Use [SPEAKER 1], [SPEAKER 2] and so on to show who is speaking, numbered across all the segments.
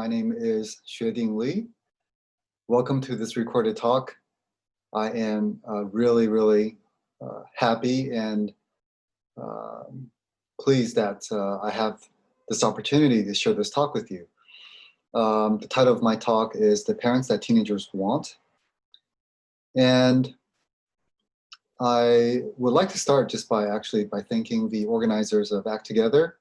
[SPEAKER 1] My name is Hsuieh Dean Lee. Welcome to this recorded talk. I am really happy and pleased that I have this opportunity to share this talk with you. The title of my talk is The Parents That Teenagers Want. And I would like to start just by thanking the organizers of Act Together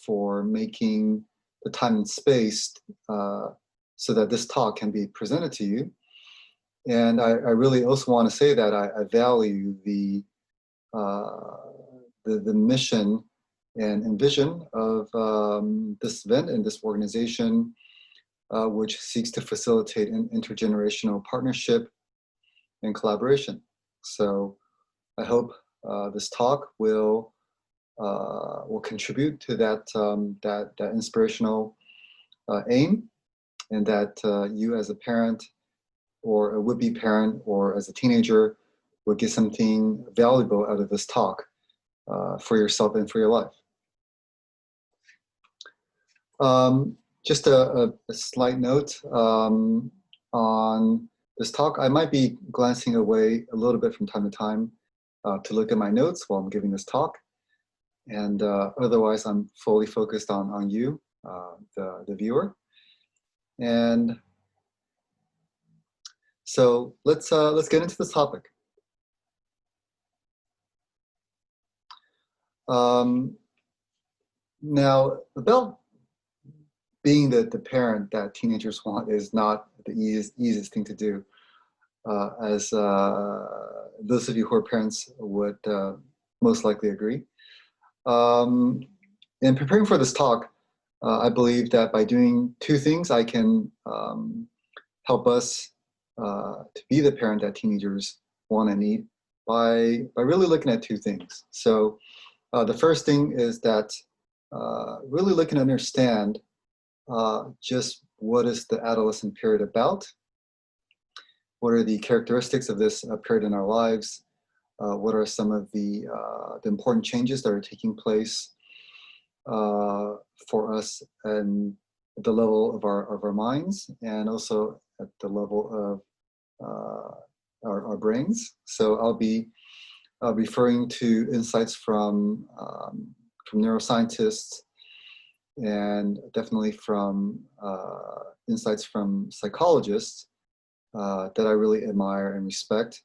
[SPEAKER 1] for making the time and space so that this talk can be presented to you. And I really also want to say that I value the mission and vision of this event and this organization, which seeks to facilitate an intergenerational partnership and collaboration. So I hope this talk will contribute to that inspirational aim, and that you as a parent or a would-be parent or as a teenager would get something valuable out of this talk for yourself and for your life. Just a slight note on this talk. I might be glancing away a little bit from time to time to look at my notes while I'm giving this talk. And otherwise, I'm fully focused on you, the viewer. And so let's get into this topic. Now, about being the parent that teenagers want is not the easiest thing to do, as those of you who are parents would most likely agree. In preparing for this talk, I believe that by doing two things, I can help us to be the parent that teenagers want and need by really looking at two things. So the first thing is that really looking to understand just what is the adolescent period about, what are the characteristics of this period in our lives, what are some of the important changes that are taking place for us and at the level of our minds, and also at the level of our brains. So I'll be referring to insights from neuroscientists, and definitely from insights from psychologists that I really admire and respect,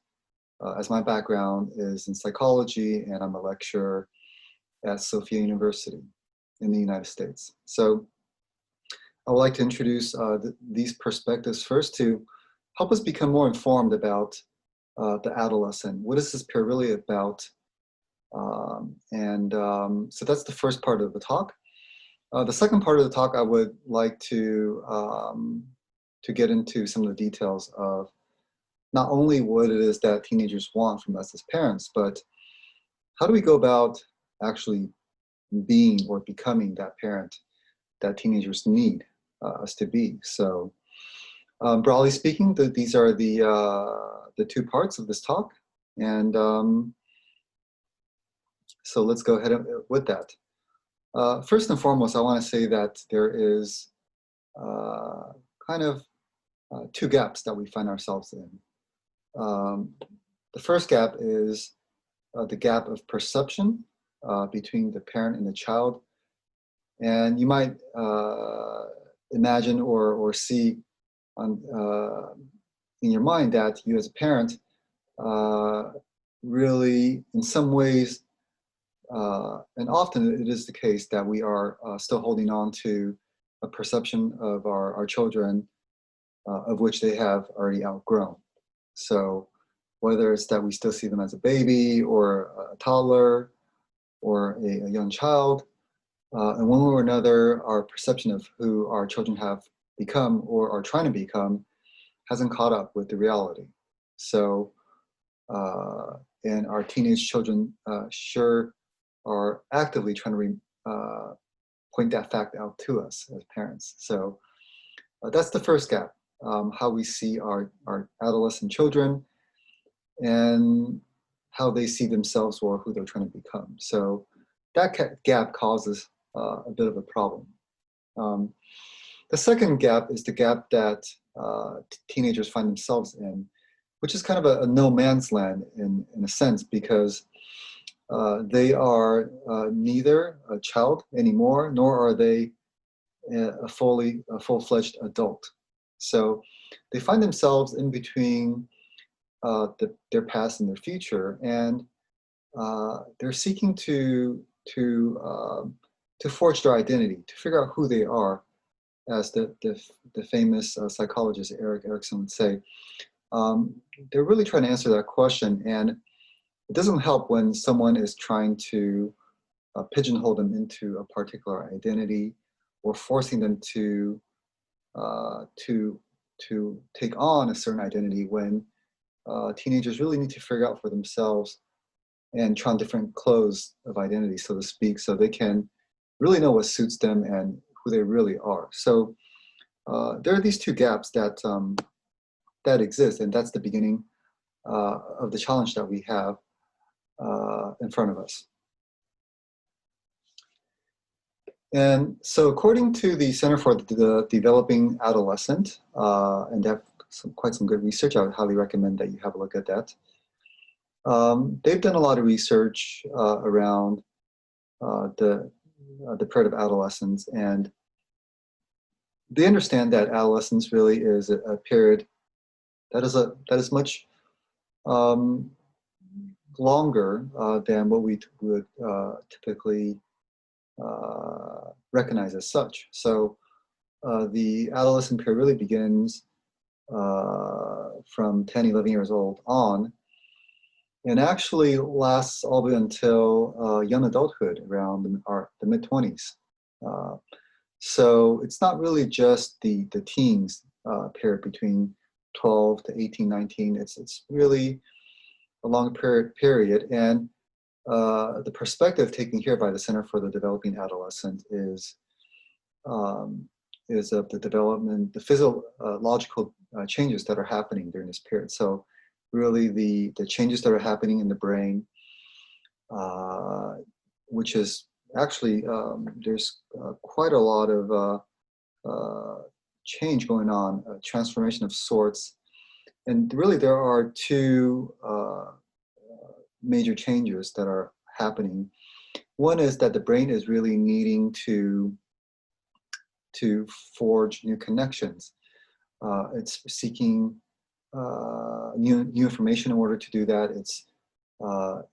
[SPEAKER 1] as my background is in psychology and I'm a lecturer at Sofia University in the United States. So I would like to introduce these perspectives first to help us become more informed about the adolescent. What is this period really about? So that's the first part of the talk. The second part of the talk, I would like to get into some of the details of not only what it is that teenagers want from us as parents, but how do we go about actually being or becoming that parent that teenagers need us to be. So broadly speaking, these are the two parts of this talk. And so let's go ahead with that. First and foremost, I want to say that there is kind of two gaps that we find ourselves in. The first gap is the gap of perception between the parent and the child. And you might imagine or see in your mind that you as a parent really, in some ways, and often it is the case, that we are still holding on to a perception of our children of which they have already outgrown. So whether it's that we still see them as a baby or a toddler or a young child, and one way or another, our perception of who our children have become or are trying to become hasn't caught up with the reality. So, and our teenage children sure are actively trying to point that fact out to us as parents. So that's the first gap, how we see our adolescent children and how they see themselves or who they're trying to become. So that gap causes a bit of a problem. The second gap is the gap that teenagers find themselves in, which is kind of a no man's land in a sense, because they are neither a child anymore, nor are they a full-fledged adult. So they find themselves in between their past and their future, and they're seeking to forge their identity, to figure out who they are, as the famous psychologist Erik Erikson would say. They're really trying to answer that question, and it doesn't help when someone is trying to pigeonhole them into a particular identity, or forcing them to take on a certain identity, when teenagers really need to figure out for themselves and try on different clothes of identity, so to speak, so they can really know what suits them and who they really are. So there are these two gaps that that exist, and that's the beginning of the challenge that we have in front of us. And so according to the Center for the Developing Adolescent, and they have quite some good research, I would highly recommend that you have a look at that. They've done a lot of research around the period of adolescence, and they understand that adolescence really is a period that is much longer than what we would typically recognize as such. So the adolescent period really begins from 10, 11 years old on, and actually lasts all the way until young adulthood, around the mid-20s. So it's not really just the teens period between 12 to 18, 19. It's really a long period. And the perspective taken here by the Center for the Developing Adolescent is of the development, the physiological changes that are happening during this period. So really the changes that are happening in the brain, which is actually, there's quite a lot of change going on, a transformation of sorts. And really there are two major changes that are happening. One is that the brain is really needing to forge new connections. It's seeking new information in order to do that.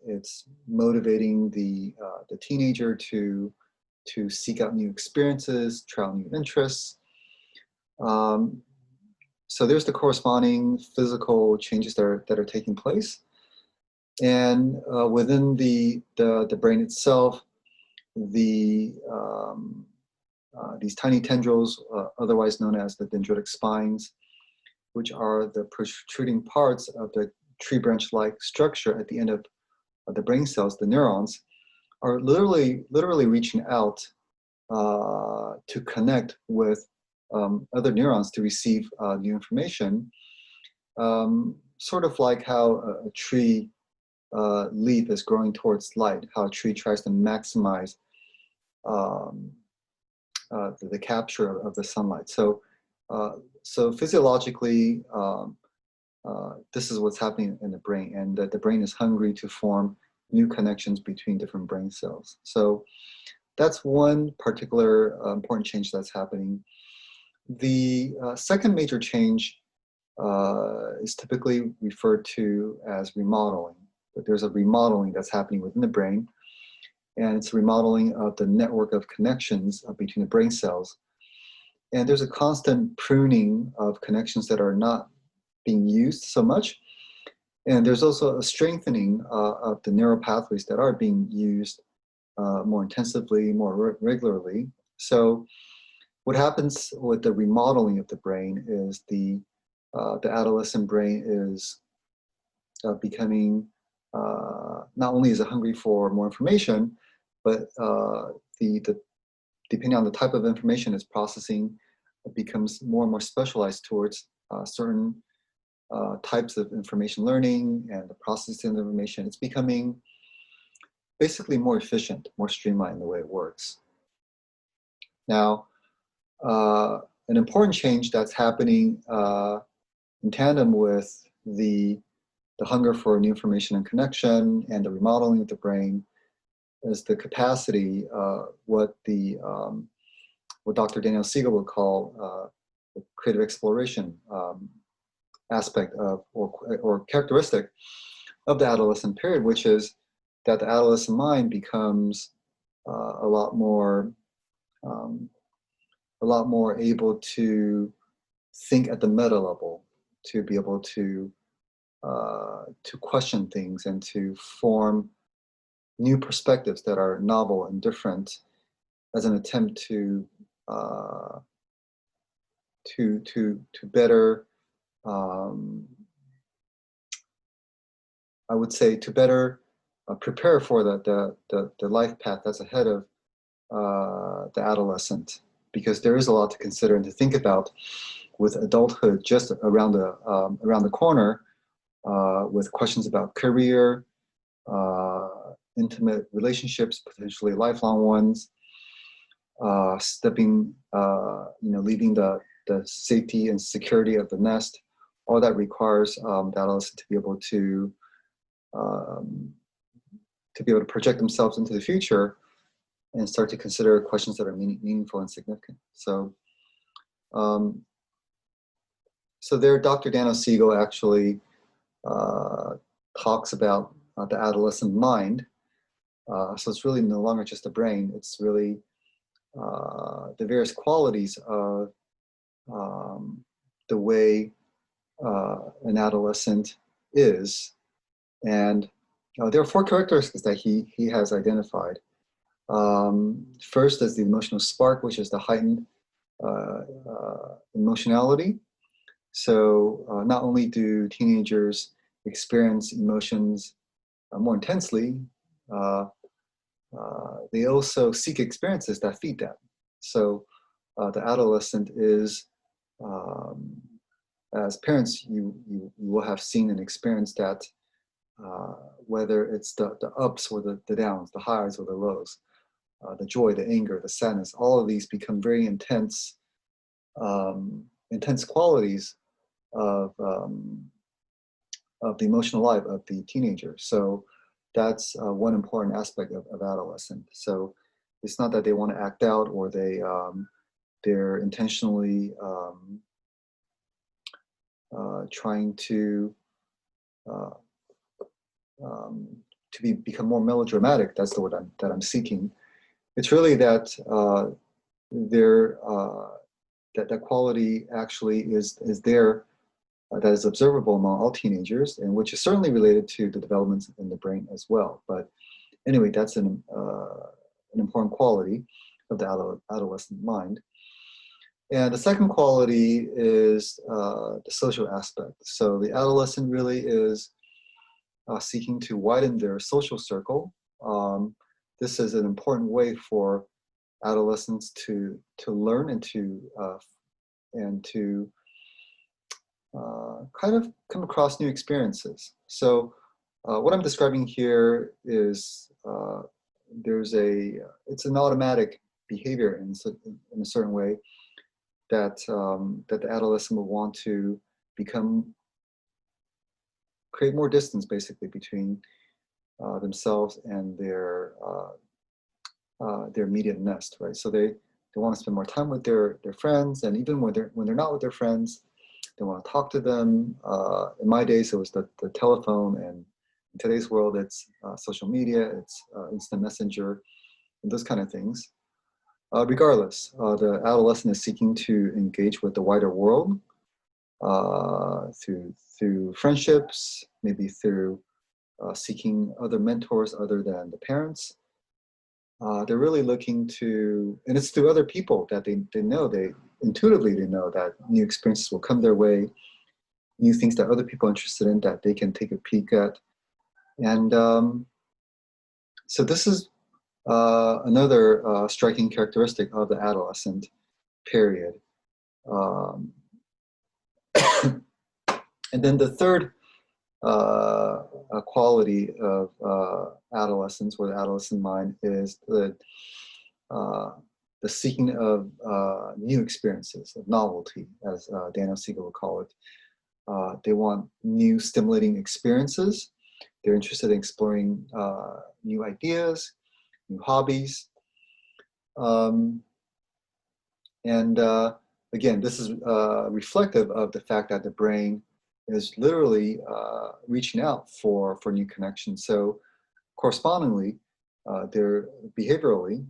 [SPEAKER 1] It's motivating the teenager to seek out new experiences, try out new interests. So there's the corresponding physical changes that are taking place. And within the brain itself, these tiny tendrils, otherwise known as the dendritic spines, which are the protruding parts of the tree branch-like structure at the end of the brain cells, the neurons, are literally reaching out to connect with other neurons to receive new information, sort of like how a tree leaf is growing towards light, how a tree tries to maximize the capture of the sunlight. So physiologically, this is what's happening in the brain, and that the brain is hungry to form new connections between different brain cells. So that's one particular important change that's happening. The second major change is typically referred to as remodeling. But there's a remodeling that's happening within the brain, and it's remodeling of the network of connections between the brain cells. And there's a constant pruning of connections that are not being used so much. And there's also a strengthening of the neural pathways that are being used more intensively, more regularly. So what happens with the remodeling of the brain is the adolescent brain is becoming, not only is it hungry for more information, but depending on the type of information it's processing, it becomes more and more specialized towards certain types of information learning and the processing of information. It's becoming basically more efficient, more streamlined in the way it works. Now, an important change that's happening in tandem with the hunger for new information and connection and the remodeling of the brain is the capacity, what Dr. Daniel Siegel would call the creative exploration aspect of or characteristic of the adolescent period, which is that the adolescent mind becomes a lot more able to think at the meta level, to be able to question things and to form new perspectives that are novel and different, as an attempt to better, I would say, to better prepare for the life path that's ahead of the adolescent, because there is a lot to consider and to think about with adulthood just around the corner, with questions about career, intimate relationships, potentially lifelong ones, leaving the safety and security of the nest. All that requires the adolescent to be able to project themselves into the future and start to consider questions that are meaningful and significant. So, there, Dr. Daniel Siegel actually talks about the adolescent mind. So it's really no longer just the brain, it's really the various qualities of the way an adolescent is. And there are 4 characteristics that he has identified. First is the emotional spark, which is the heightened emotionality. So not only do teenagers experience emotions more intensely, they also seek experiences that feed that. So the adolescent is, as parents, you will have seen and experienced that, whether it's the ups or the downs, the highs or the lows, the joy, the anger, the sadness, all of these become very intense qualities of the emotional life of the teenager. So that's one important aspect of adolescent. So it's not that they want to act out or they're intentionally trying to become more melodramatic. That's the word that I'm seeking. It's really that that quality actually is there, that is observable among all teenagers, and which is certainly related to the developments in the brain as well. But anyway, that's an important quality of the adolescent mind. And the second quality is the social aspect. So the adolescent really is seeking to widen their social circle. This is an important way for adolescents to learn and to kind of come across new experiences. So what I'm describing here is it's an automatic behavior in a certain way that the adolescent will want to create more distance, basically, between themselves and their immediate nest, right? So they want to spend more time with their friends, and even when they're not with their friends, they want to talk to them. In my days, it was the telephone, and in today's world, it's social media, it's instant messenger, and those kind of things. Regardless, the adolescent is seeking to engage with the wider world through friendships, maybe through seeking other mentors other than the parents. They're really looking to, and it's through other people that they intuitively know that new experiences will come their way, new things that other people are interested in that they can take a peek at. And so this is another striking characteristic of the adolescent period. And then the third quality of adolescence, or the adolescent mind, is the the seeking of new experiences, of novelty, as Daniel Siegel would call it. They want new stimulating experiences. They're interested in exploring new ideas, new hobbies. And again, this is reflective of the fact that the brain is literally reaching out for new connections. So correspondingly, they're behaviorally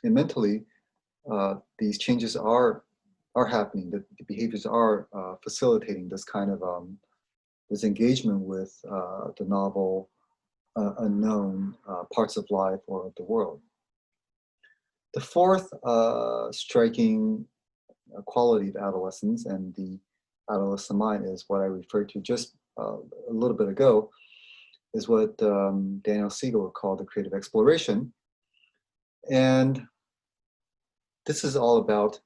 [SPEAKER 1] and mentally, these changes are happening. The behaviors are facilitating this kind of this engagement with the novel, unknown parts of life or of the world. The fourth striking quality of adolescence and the adolescent mind is what I referred to just a little bit ago, is what Daniel Siegel would call the creative exploration. And this is all about,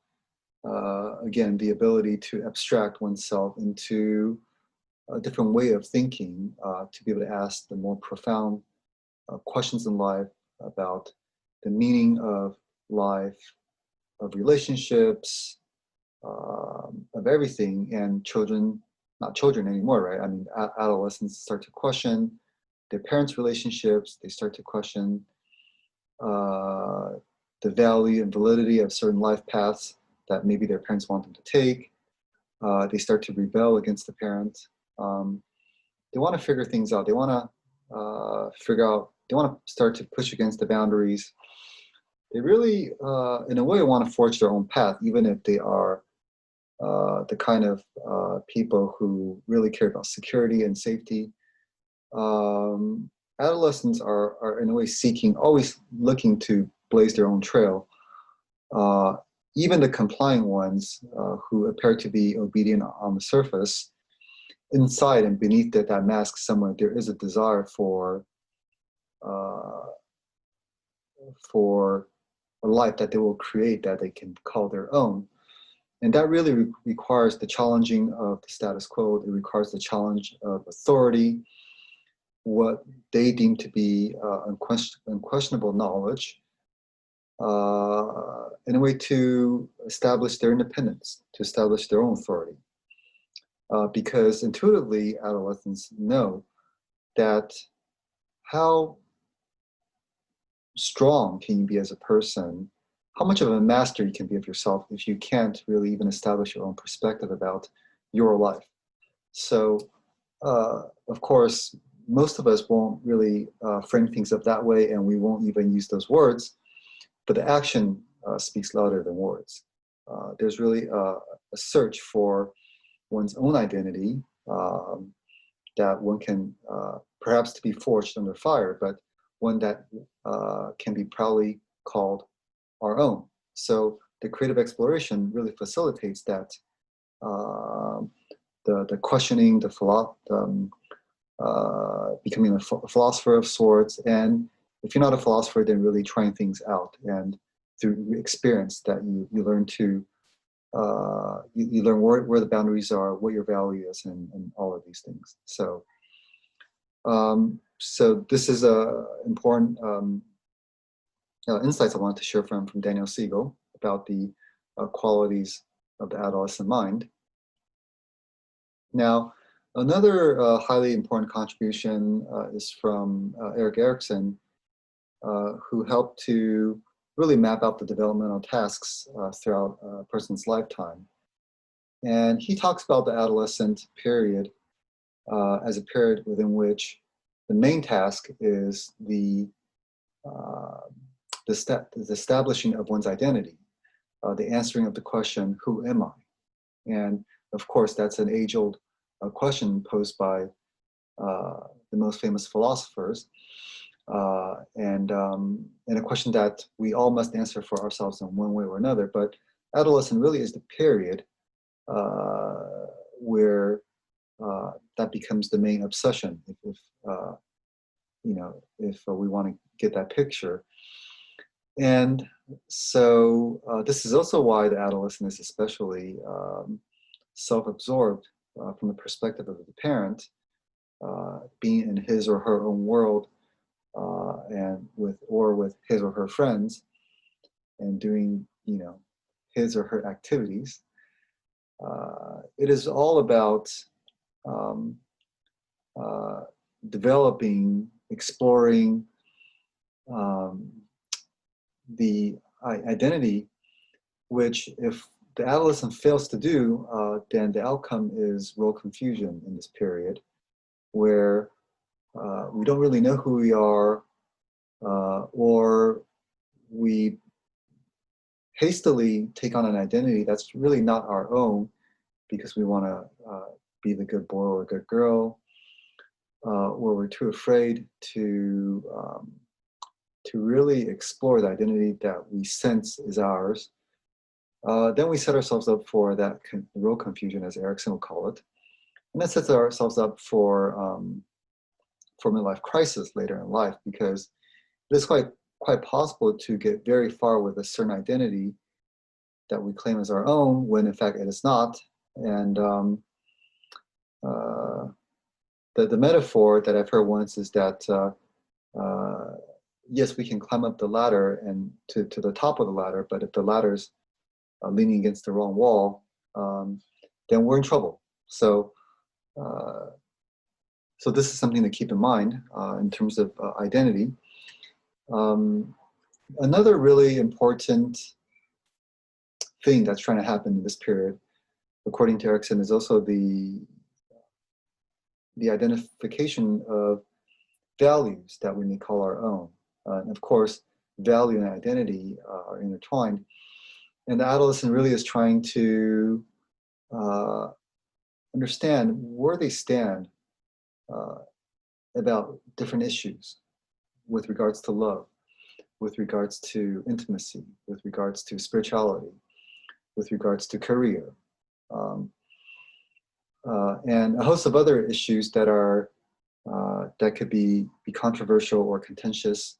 [SPEAKER 1] again, the ability to abstract oneself into a different way of thinking, to be able to ask the more profound questions in life about the meaning of life, of relationships, of everything. And children, not children anymore, right? I mean, adolescents start to question their parents' relationships. They start to question the value and validity of certain life paths that maybe their parents want them to take. They start to rebel against the parents. They want to figure things out. They want to they want to start to push against the boundaries. They really, in a way, want to forge their own path, even if they are the kind of people who really care about security and safety. Adolescents are in a way seeking, always looking to blaze their own trail. Even the compliant ones who appear to be obedient on the surface, inside and beneath that mask somewhere, there is a desire for a life that they will create that they can call their own. And that really requires the challenging of the status quo. It requires the challenge of authority, what they deem to be unquestionable knowledge, in a way to establish their independence, to establish their own authority. Because intuitively, adolescents know that how strong can you be as a person, how much of a master you can be of yourself if you can't really even establish your own perspective about your life. So, of course, most of us won't really frame things up that way, and we won't even use those words, but the action speaks louder than words. There's really a search for one's own identity that one can perhaps to be forged under fire, but one that can be proudly called our own. So the creative exploration really facilitates that, the questioning, becoming a philosopher of sorts. And if you're not a philosopher, then really trying things out. And through experience that you learn to, you learn where the boundaries are, what your value is, and all of these things. So, so this is important insights I wanted to share from Daniel Siegel about the qualities of the adolescent mind. Now, another highly important contribution is from Erik Erikson, who helped to really map out the developmental tasks throughout a person's lifetime. And he talks about the adolescent period as a period within which the main task is the establishing of one's identity, the answering of the question, who am I? And of course, that's an age-old question posed by the most famous philosophers, and a question that we all must answer for ourselves in one way or another. But adolescence really is the period where that becomes the main obsession, if we want to get that picture. And so this is also why the adolescent is especially self-absorbed from the perspective of the parent, being in his or her own world, and with his or her friends. and doing, his or her activities. It is all about um, developing, exploring the identity, which if the adolescent fails to do, then the outcome is role confusion in this period, where we don't really know who we are, or we hastily take on an identity that's really not our own because we want to be the good boy or good girl, or we're too afraid to really explore the identity that we sense is ours. Then we set ourselves up for that role confusion, as Erickson will call it, and that sets ourselves up for midlife crisis later in life, because it is quite possible to get very far with a certain identity that we claim as our own, when in fact it is not. And the metaphor that I've heard once is that yes, we can climb up the ladder and to the top of the ladder, but if the ladder's leaning against the wrong wall, then we're in trouble. So this is something to keep in mind in terms of identity. Another really important thing that's trying to happen in this period, according to Erickson, is also the identification of values that we may call our own. And of course, value and identity are intertwined. And the adolescent really is trying to understand where they stand about different issues with regards to love, with regards to intimacy, with regards to spirituality, with regards to career, and a host of other issues that are that could be controversial or contentious.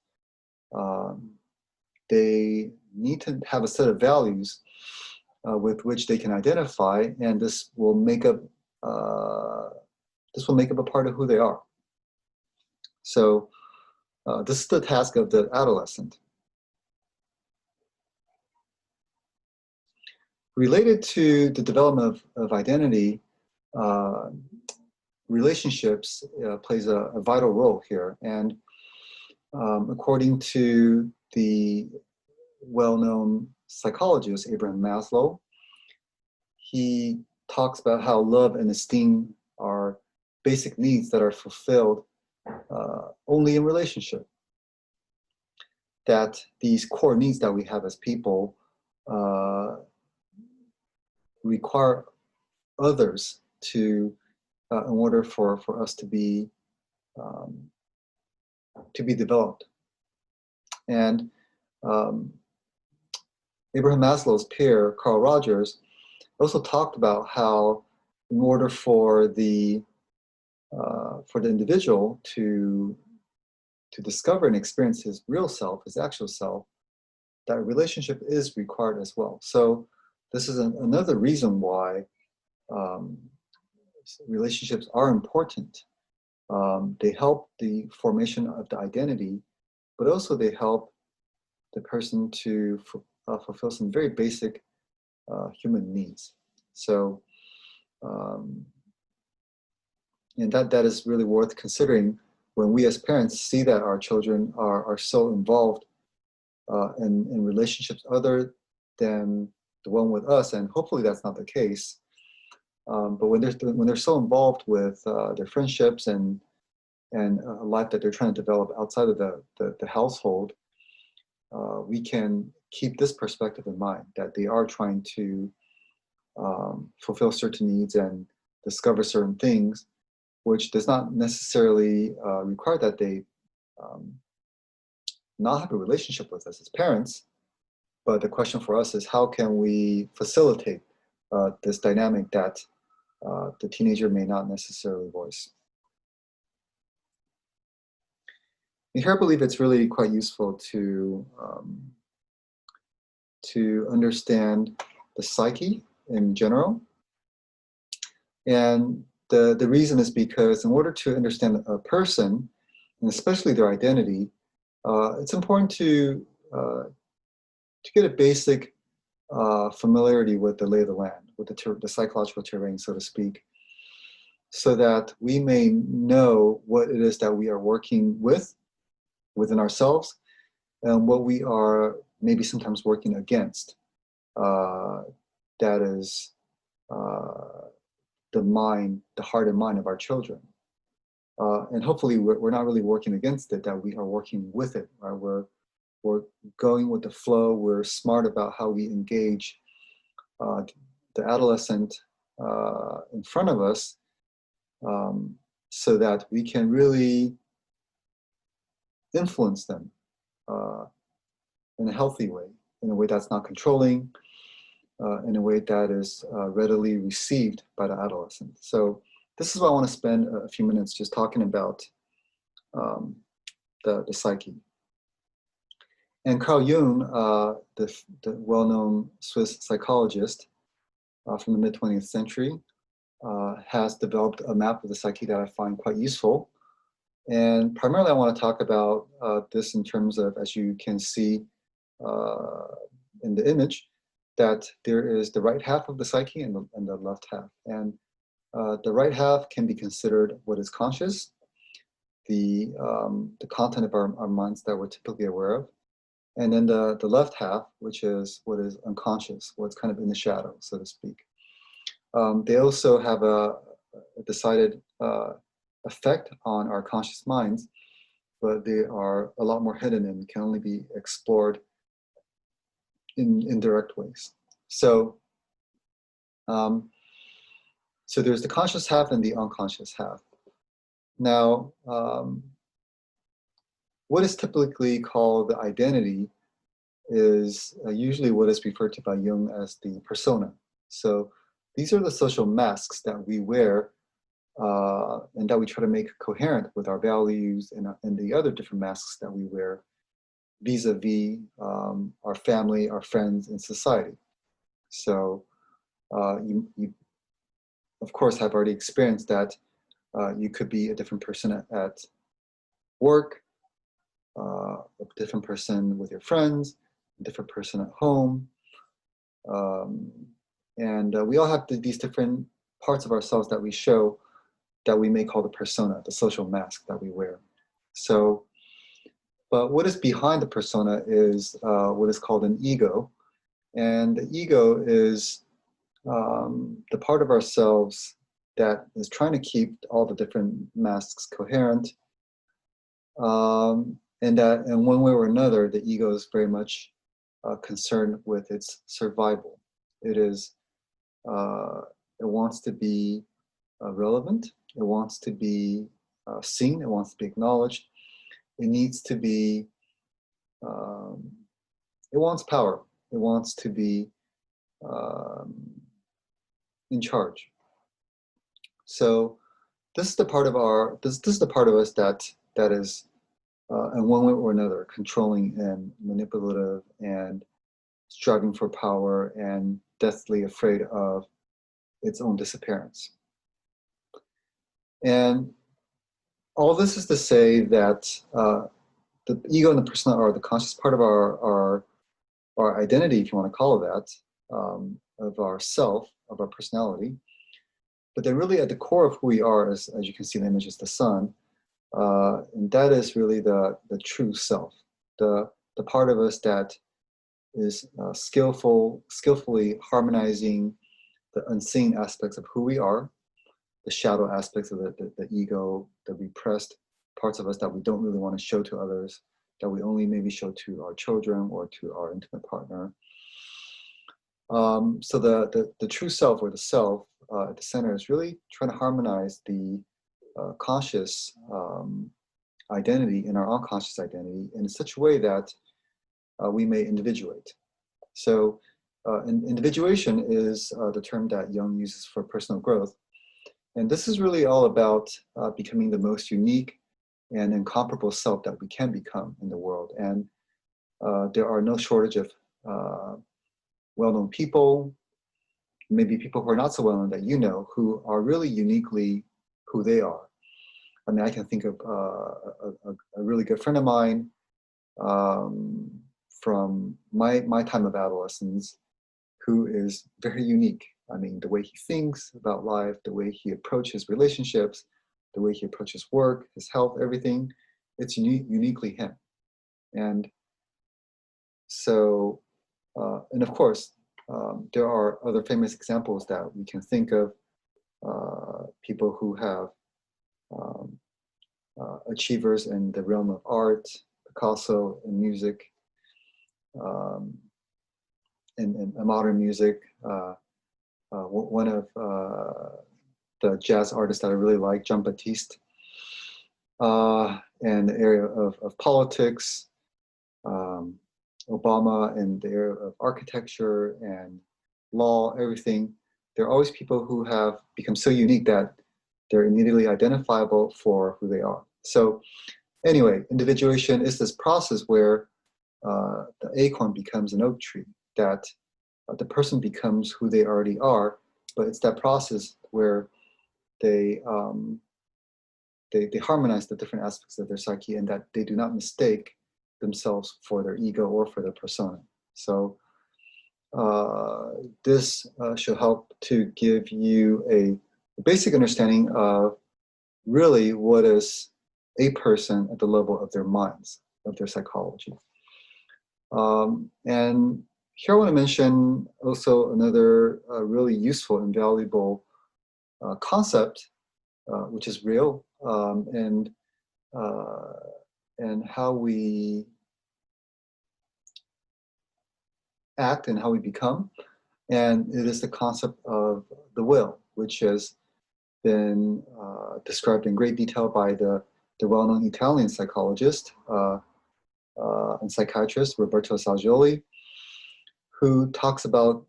[SPEAKER 1] They need to have a set of values with which they can identify, and this will make up a part of who they are. So this is the task of the adolescent. Related to the development of identity, relationships plays a vital role here. And according to the well-known psychologist Abraham Maslow, he talks about how love and esteem are basic needs that are fulfilled only in relationship. That these core needs that we have as people require others to, in order for us to be developed. And Abraham Maslow's peer, Carl Rogers, also talked about how in order for the individual to discover and experience his real self, his actual self, that a relationship is required as well. So this is another reason why relationships are important. They help the formation of the identity, but also they help the person to fulfill some very basic human needs. So, and that is really worth considering when we as parents see that our children are so involved in relationships other than the one with us, and hopefully that's not the case. But when they're so involved with their friendships and a life that they're trying to develop outside of the household, we can keep this perspective in mind, that they are trying to fulfill certain needs and discover certain things, which does not necessarily require that they not have a relationship with us as parents. But the question for us is, how can we facilitate this dynamic that the teenager may not necessarily voice? And here I believe it's really quite useful to understand the psyche in general. And the reason is because in order to understand a person, and especially their identity, it's important to to get a basic familiarity with the lay of the land, with the psychological terrain, so to speak, so that we may know what it is that we are working with within ourselves and what we are maybe sometimes working against. That is the mind, the heart and mind of our children. And hopefully we're not really working against it, that we are working with it. Right? We're going with the flow. We're smart about how we engage the adolescent in front of us, so that we can really influence them in a healthy way, in a way that's not controlling, in a way that is readily received by the adolescent. So this is why I want to spend a few minutes just talking about the psyche. And Carl Jung, the well-known Swiss psychologist from the mid-20th century, has developed a map of the psyche that I find quite useful. And primarily I want to talk about this in terms of, as you can see in the image, that there is the right half of the psyche and the left half. And the right half can be considered what is conscious, the content of our minds that we're typically aware of. And then the left half, which is what is unconscious, what's kind of in the shadow, so to speak. They also have a decided effect on our conscious minds, but they are a lot more hidden and can only be explored in indirect ways. So, so there's the conscious half and the unconscious half. Now, what is typically called the identity is usually what is referred to by Jung as the persona. So these are the social masks that we wear and that we try to make coherent with our values and the other different masks that we wear vis-a-vis our family, our friends, and society. So you of course have already experienced that you could be a different person at work, a different person with your friends, a different person at home. And we all have these different parts of ourselves that we show that we may call the persona, the social mask that we wear. So, but what is behind the persona is what is called an ego. And the ego is the part of ourselves that is trying to keep all the different masks coherent. And that in one way or another, the ego is very much concerned with its survival. It is, it wants to be relevant. It wants to be seen. It wants to be acknowledged. It needs to be, it wants power. It wants to be in charge. So this is the part of this is the part of us that is in one way or another controlling and manipulative and striving for power and deathly afraid of its own disappearance. And all this is to say that the ego and the persona are the conscious part of our identity, if you want to call it that, of our self, of our personality. But then really at the core of who we are, as you can see in the image, is the sun. And that is really the true self, the part of us that is skillfully harmonizing the unseen aspects of who we are, the shadow aspects of the ego, the repressed parts of us that we don't really want to show to others, that we only maybe show to our children or to our intimate partner. So the true self, or the self at the center, is really trying to harmonize the conscious identity and our unconscious identity in such a way that we may individuate. So individuation is the term that Jung uses for personal growth. And this is really all about becoming the most unique and incomparable self that we can become in the world. And there are no shortage of well-known people, maybe people who are not so well-known that you know, who are really uniquely who they are. I mean, I can think of a really good friend of mine from my time of adolescence, who is very unique. I mean, the way he thinks about life, the way he approaches relationships, the way he approaches work, his health, everything, it's uniquely him. And so, and of course, there are other famous examples that we can think of, people who have achievers in the realm of art, Picasso in music, in modern music. One of the jazz artists that I really like, Jean-Baptiste, in the area of politics, Obama in the area of architecture and law, everything. There are always people who have become so unique that they're immediately identifiable for who they are. So anyway, individuation is this process where the acorn becomes an oak tree, that the person becomes who they already are, but it's that process where they harmonize the different aspects of their psyche, and that they do not mistake themselves for their ego or for their persona. So this should help to give you a basic understanding of really what is a person at the level of their minds, of their psychology. And here I want to mention also another really useful and valuable concept, which is real, and how we act and how we become. And it is the concept of the will, which has been described in great detail by the well-known Italian psychologist and psychiatrist Roberto Saggioli, who talks about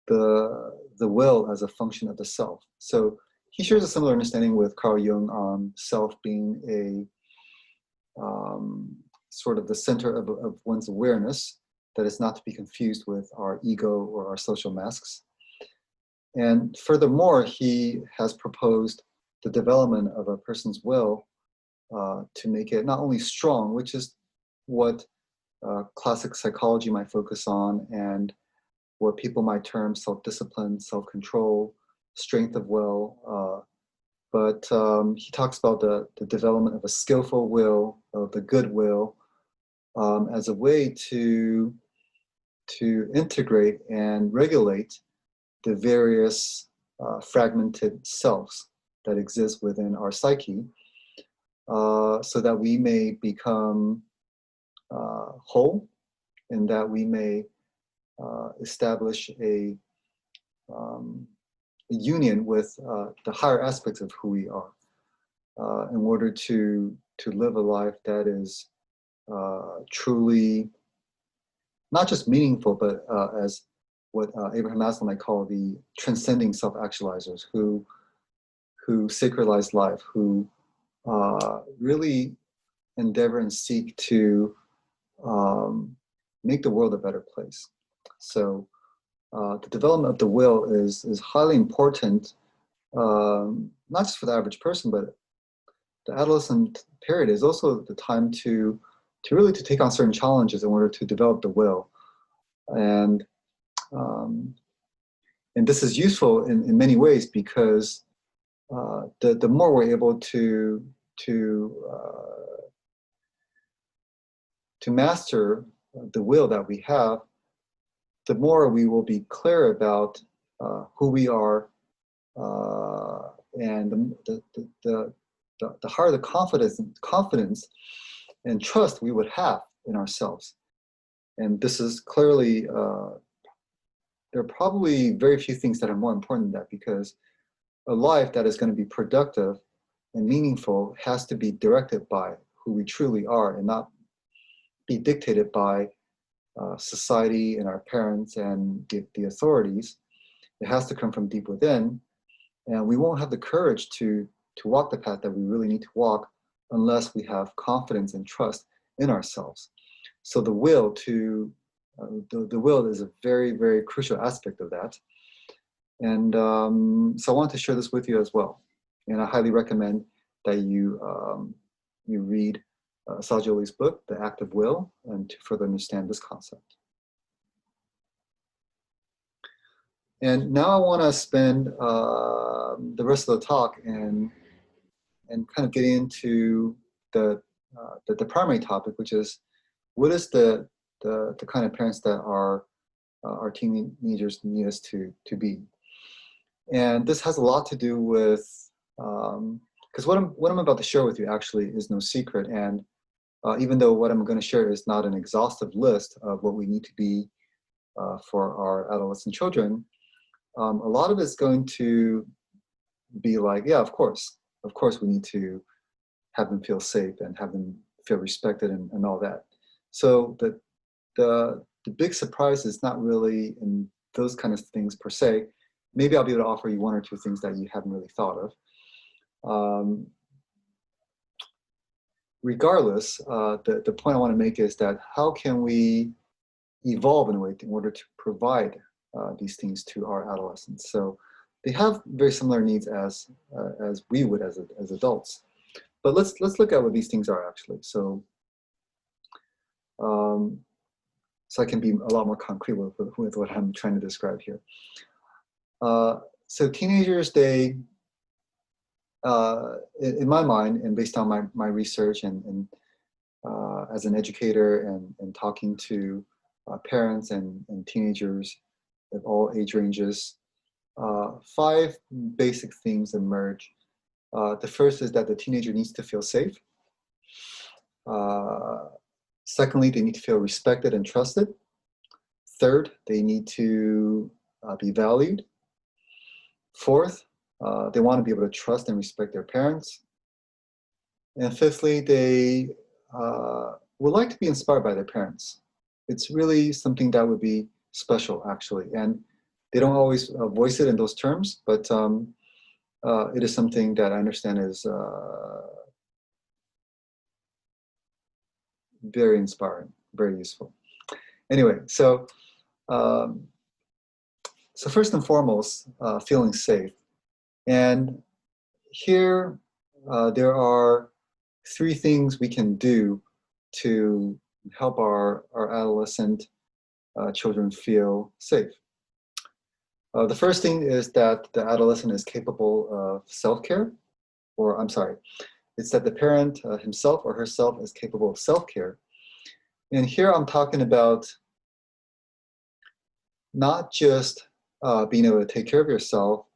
[SPEAKER 1] the will as a function of the self. So he shares a similar understanding with Carl Jung on self being a sort of the center of one's awareness, that is not to be confused with our ego or our social masks. And furthermore, he has proposed the development of a person's will to make it not only strong, which is what classic psychology might focus on, and what people might term self-discipline, self-control, strength of will, but he talks about the development of a skillful will, of the good will, as a way to integrate and regulate the various fragmented selves that exist within our psyche, so that we may become whole, and that we may establish a union with the higher aspects of who we are, in order to live a life that is truly not just meaningful, but as what Abraham Maslow might call the transcending self-actualizers, who sacralize life, who really endeavor and seek to make the world a better place. So the development of the will is highly important, not just for the average person, but the adolescent period is also the time to really take on certain challenges in order to develop the will. And this is useful in many ways, because the more we're able to master the will that we have, the more we will be clear about who we are, and the higher the confidence and trust we would have in ourselves. And this is clearly, there are probably very few things that are more important than that, because a life that is going to be productive and meaningful has to be directed by who we truly are, and not be dictated by society and our parents and the authorities. It has to come from deep within, and we won't have the courage to walk the path that we really need to walk unless we have confidence and trust in ourselves. So the will the will is a very, very crucial aspect of that. And so I want to share this with you as well. And I highly recommend that you read Hsuieh Lee's book, The Act of Will, and to further understand this concept. And now I want to spend the rest of the talk and kind of get into the primary topic, which is what is the kind of parents that our teenagers need us to be. And this has a lot to do with, because what I'm about to share with you actually is no secret. And even though what I'm going to share is not an exhaustive list of what we need to be for our adolescent children, a lot of it's going to be like, yeah, of course we need to have them feel safe and have them feel respected and all that. So the big surprise is not really in those kind of things per se. Maybe I'll be able to offer you one or two things that you haven't really thought of. Regardless, the point I want to make is that how can we evolve in a way in order to provide these things to our adolescents? So they have very similar needs as we would as adults. But let's look at what these things are actually. So so I can be a lot more concrete with what I'm trying to describe here. So teenagers, they, in my mind, and based on my research and as an educator and talking to parents and teenagers of all age ranges, 5 basic themes emerge. The first is that the teenager needs to feel safe. Secondly, they need to feel respected and trusted. Third, they need to be valued. Fourth, they want to be able to trust and respect their parents. And fifthly, they would like to be inspired by their parents. It's really something that would be special, actually. And they don't always voice it in those terms, but it is something that I understand is very inspiring, very useful. Anyway, so first and foremost, feeling safe. And here there are 3 things we can do to help our adolescent children feel safe. The first thing is that the adolescent is capable of self-care, or I'm sorry, it's that the parent himself or herself is capable of self-care. And here I'm talking about not just being able to take care of yourself,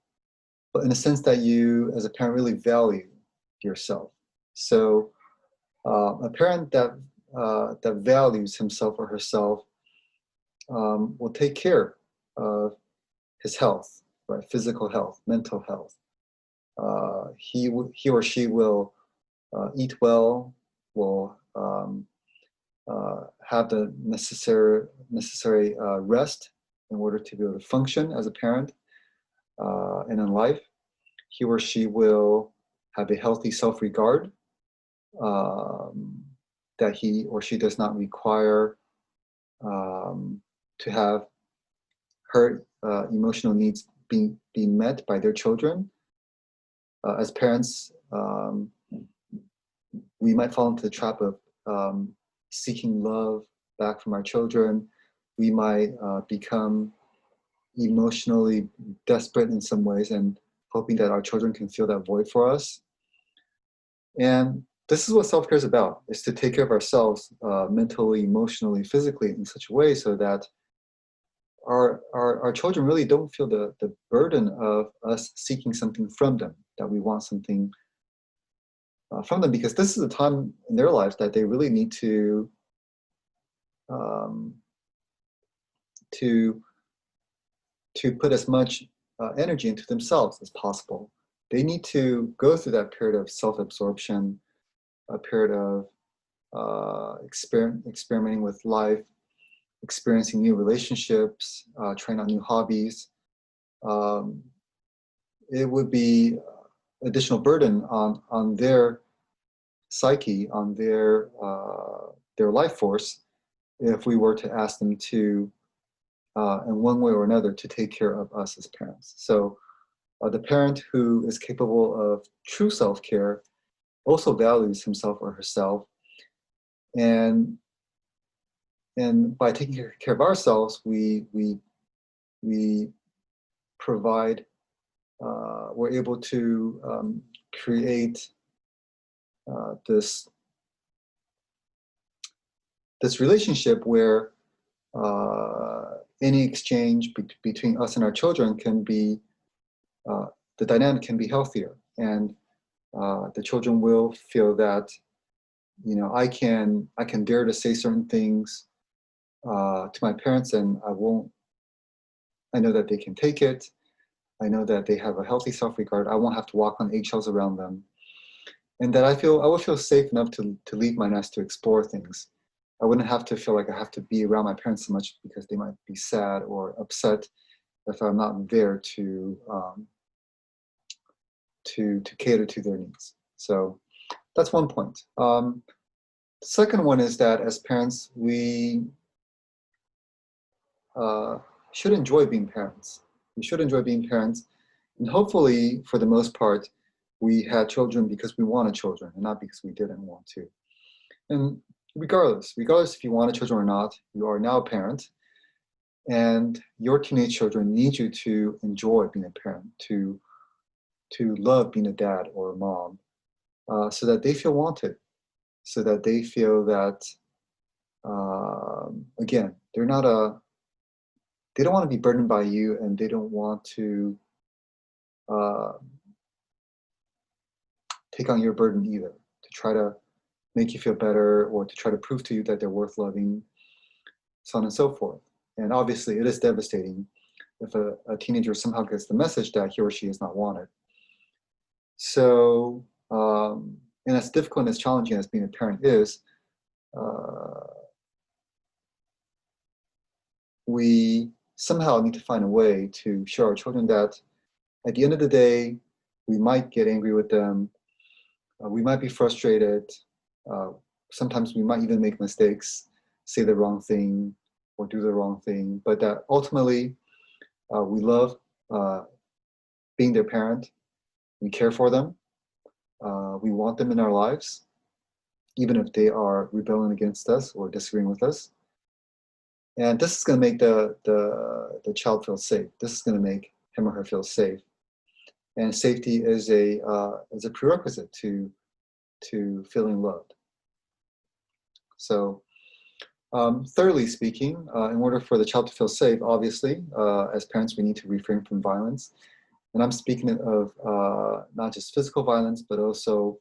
[SPEAKER 1] but in the sense that you, as a parent, really value yourself. So a parent that values himself or herself will take care of his health, right? Physical health, mental health. He or she will eat well, will have the necessary rest in order to be able to function as a parent and in life. He or she will have a healthy self-regard, that he or she does not require to have her emotional needs being met by their children. As parents, we might fall into the trap of seeking love back from our children. We might become emotionally desperate in some ways and hoping that our children can fill that void for us. And this is what self-care is about, is to take care of ourselves mentally, emotionally, physically in such a way so that our children really don't feel the burden of us seeking something from them, that we want something from them, because this is a time in their lives that they really need to put as much energy into themselves as possible. They need to go through that period of self-absorption, a period of experimenting with life, experiencing new relationships, trying out new hobbies. It would be additional burden on their psyche, on their life force, if we were to ask them to, in one way or another, to take care of us as parents. So the parent who is capable of true self-care also values himself or herself And by taking care of ourselves, we provide, we're able to create this relationship where any exchange between us and our children can be, the dynamic can be healthier, and the children will feel that, you know, I can dare to say certain things to my parents, and I know that they can take it. I know that they have a healthy self-regard. I won't have to walk on eggshells around them, and that I will feel safe enough to leave my nest to explore things. I wouldn't have to feel like I have to be around my parents so much because they might be sad or upset if I'm not there to cater to their needs. So that's one point. The second one is that as parents, we should enjoy being parents. We should enjoy being parents, and hopefully, for the most part, we had children because we wanted children and not because we didn't want to. And regardless if you wanted children or not, you are now a parent, and your teenage children need you to enjoy being a parent, to love being a dad or a mom, so that they feel wanted, so that they feel that, again, they don't want to be burdened by you, and they don't want to take on your burden either, to try to make you feel better or to try to prove to you that they're worth loving, so on and so forth. And obviously, it is devastating if a teenager somehow gets the message that he or she is not wanted. So, and as difficult and as challenging as being a parent is, we somehow need to find a way to show our children that at the end of the day, we might get angry with them, we might be frustrated, sometimes we might even make mistakes, say the wrong thing or do the wrong thing, but that ultimately we love being their parent, we care for them, we want them in our lives, even if they are rebelling against us or disagreeing with us. And this is going to make the child feel safe. This is going to make him or her feel safe. And safety is a prerequisite to feeling loved. So, thirdly speaking, in order for the child to feel safe, obviously, as parents, we need to refrain from violence. And I'm speaking of not just physical violence, but also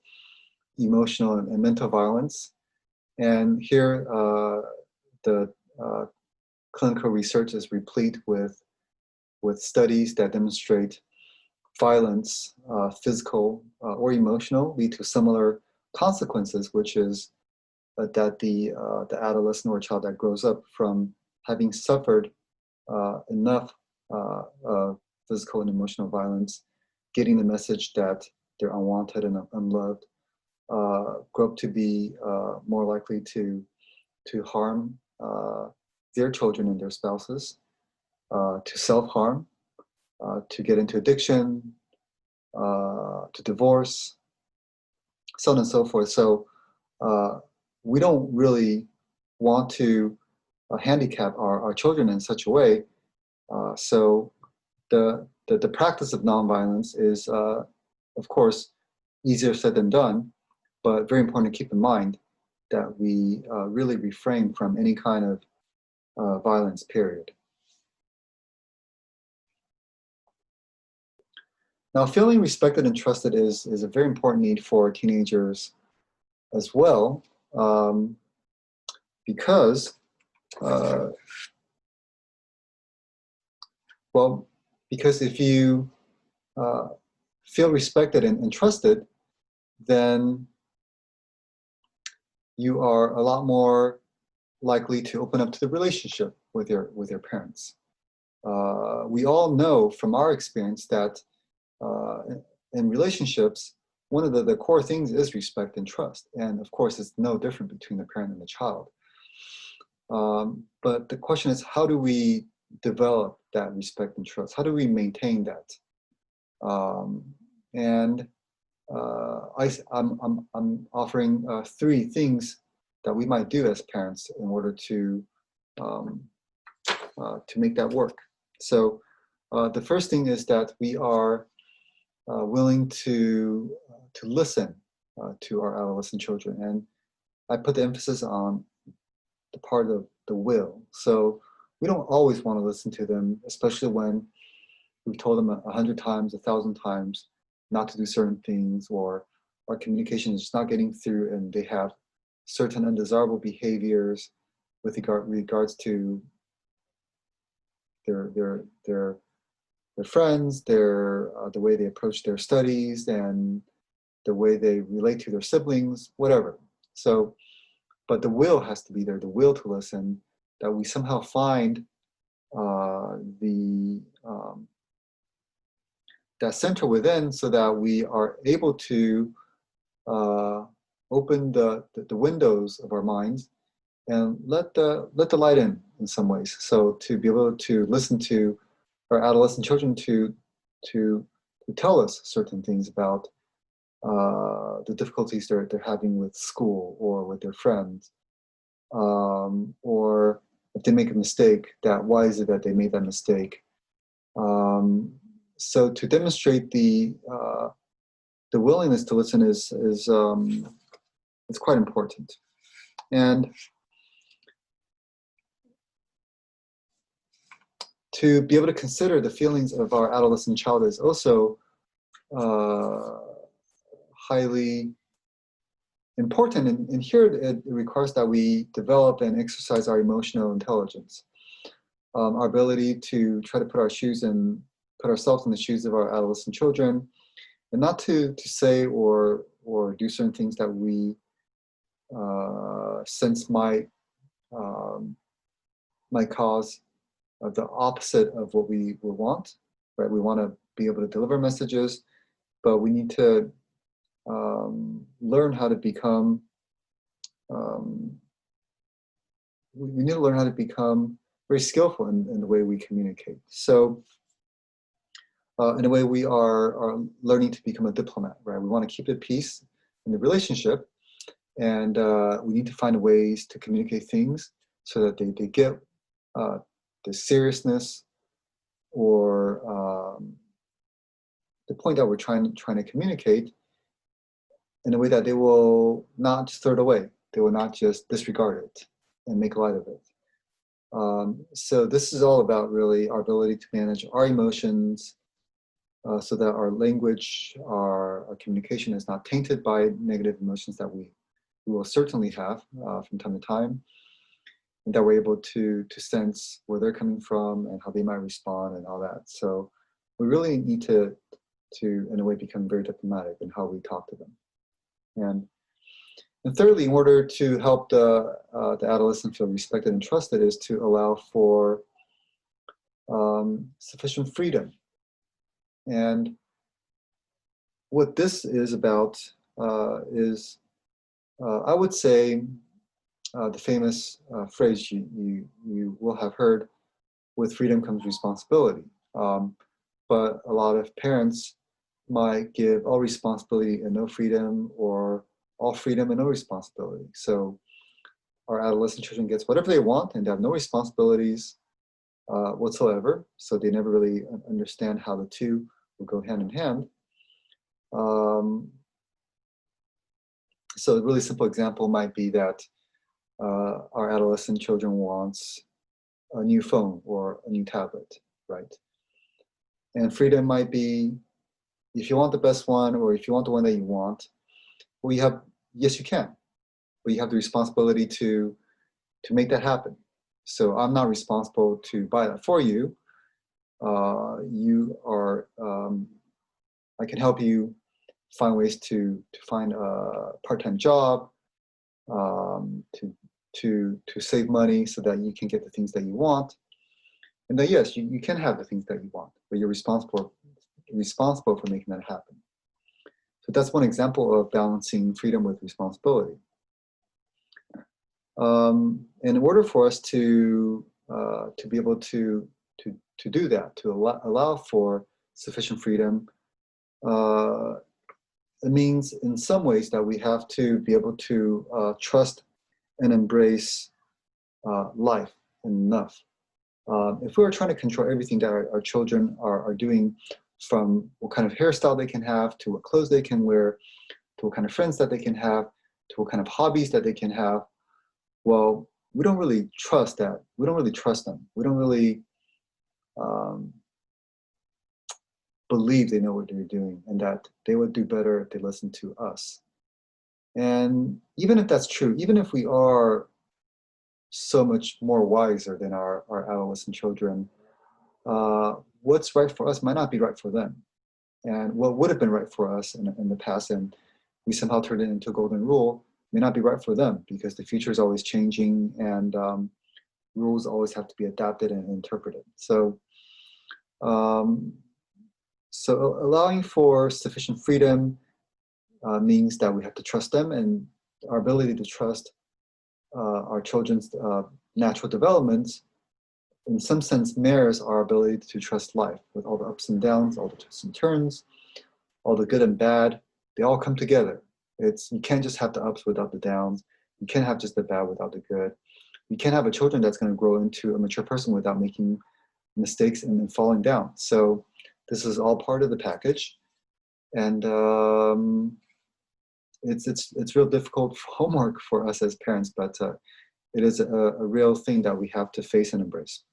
[SPEAKER 1] emotional and mental violence. And here, the clinical research is replete with studies that demonstrate violence, physical or emotional, lead to similar consequences, which is that the adolescent or child that grows up from having suffered enough physical and emotional violence, getting the message that they're unwanted and unloved, grow up to be more likely to harm their children and their spouses, to self-harm, to get into addiction, to divorce, so on and so forth. So we don't really want to handicap our children in such a way. So the practice of nonviolence is, of course, easier said than done, but very important to keep in mind that we really refrain from any kind of violence, period. Now, feeling respected and trusted is a very important need for teenagers as well, because, because if you feel respected and trusted, then you are a lot more likely to open up to the relationship with your parents. We all know from our experience that in relationships, one of the core things is respect and trust. And of course, it's no different between the parent and the child. But the question is, how do we develop that respect and trust? How do we maintain that? I'm offering 3 things that we might do as parents in order to make that work. So the first thing is that we are willing to listen to our adolescent children, and I put the emphasis on the part of the will. So we don't always want to listen to them, especially when we've told them 100 times, 1,000 times not to do certain things, or our communication is just not getting through, and they have certain undesirable behaviors with regards to their friends, the way they approach their studies, and the way they relate to their siblings, whatever. So, but the will has to be there, the will to listen, that we somehow find that center within, so that we are able to open the windows of our minds and let the light in some ways. So to be able to listen to our adolescent children to tell us certain things about the difficulties they're having with school or with their friends, or if they make a mistake, that why is it that they made that mistake? So to demonstrate the willingness to listen is quite important. And to be able to consider the feelings of our adolescent child is also highly important. And here it requires that we develop and exercise our emotional intelligence, our ability to try to put ourselves in the shoes of our adolescent children, and not to say or do certain things that we sense might cause the opposite of what we want, right? We want to be able to deliver messages, but we need to learn how to become very skillful in the way we communicate. So in a way, we are learning to become a diplomat, right? We want to keep the peace in the relationship, and we need to find ways to communicate things so that they get the seriousness or the point that we're trying to communicate in a way that they will not just throw it away. They will not just disregard it and make light of it. So this is all about really our ability to manage our emotions, so that our language, our communication is not tainted by negative emotions that we will certainly have from time to time, and that we're able to sense where they're coming from and how they might respond and all that. So we really need to in a way become very diplomatic in how we talk to them. And thirdly, in order to help the adolescent feel respected and trusted, is to allow for sufficient freedom. And what this is about is, I would say, the famous phrase you will have heard, with freedom comes responsibility. But a lot of parents might give all responsibility and no freedom, or all freedom and no responsibility. So our adolescent children gets whatever they want and they have no responsibilities whatsoever. So they never really understand how the two will go hand in hand. So a really simple example might be that our adolescent children wants a new phone or a new tablet, right? And freedom might be, if you want the best one, or if you want the one that you want, well, yes, you can, but you have the responsibility to make that happen. So I'm not responsible to buy that for you. You are, I can help you find ways to find a part-time job, to save money so that you can get the things that you want. And then yes, you can have the things that you want, but you're responsible for making that happen. So that's one example of balancing freedom with responsibility. And in order for us to be able to do that, to allow for sufficient freedom, it means in some ways that we have to be able to trust and embrace life enough. If we were trying to control everything that our children are doing, from what kind of hairstyle they can have, to what clothes they can wear, to what kind of friends that they can have, to what kind of hobbies that they can have, well, we don't really trust that. We don't really trust them. We don't really believe they know what they're doing and that they would do better if they listen to us. And even if that's true, even if we are so much more wiser than our adolescent children, what's right for us might not be right for them. And what would have been right for us in the past, and we somehow turned it into a golden rule, may not be right for them, because the future is always changing and rules always have to be adapted and interpreted. So, so allowing for sufficient freedom means that we have to trust them, and our ability to trust our children's natural development, in some sense, mirrors our ability to trust life, with all the ups and downs, all the twists and turns, all the good and bad. They all come together. You can't just have the ups without the downs. You can't have just the bad without the good. You can't have a children that's going to grow into a mature person without making mistakes and falling down. So this is all part of the package, and it's real difficult homework for us as parents, but it is a real thing that we have to face and embrace.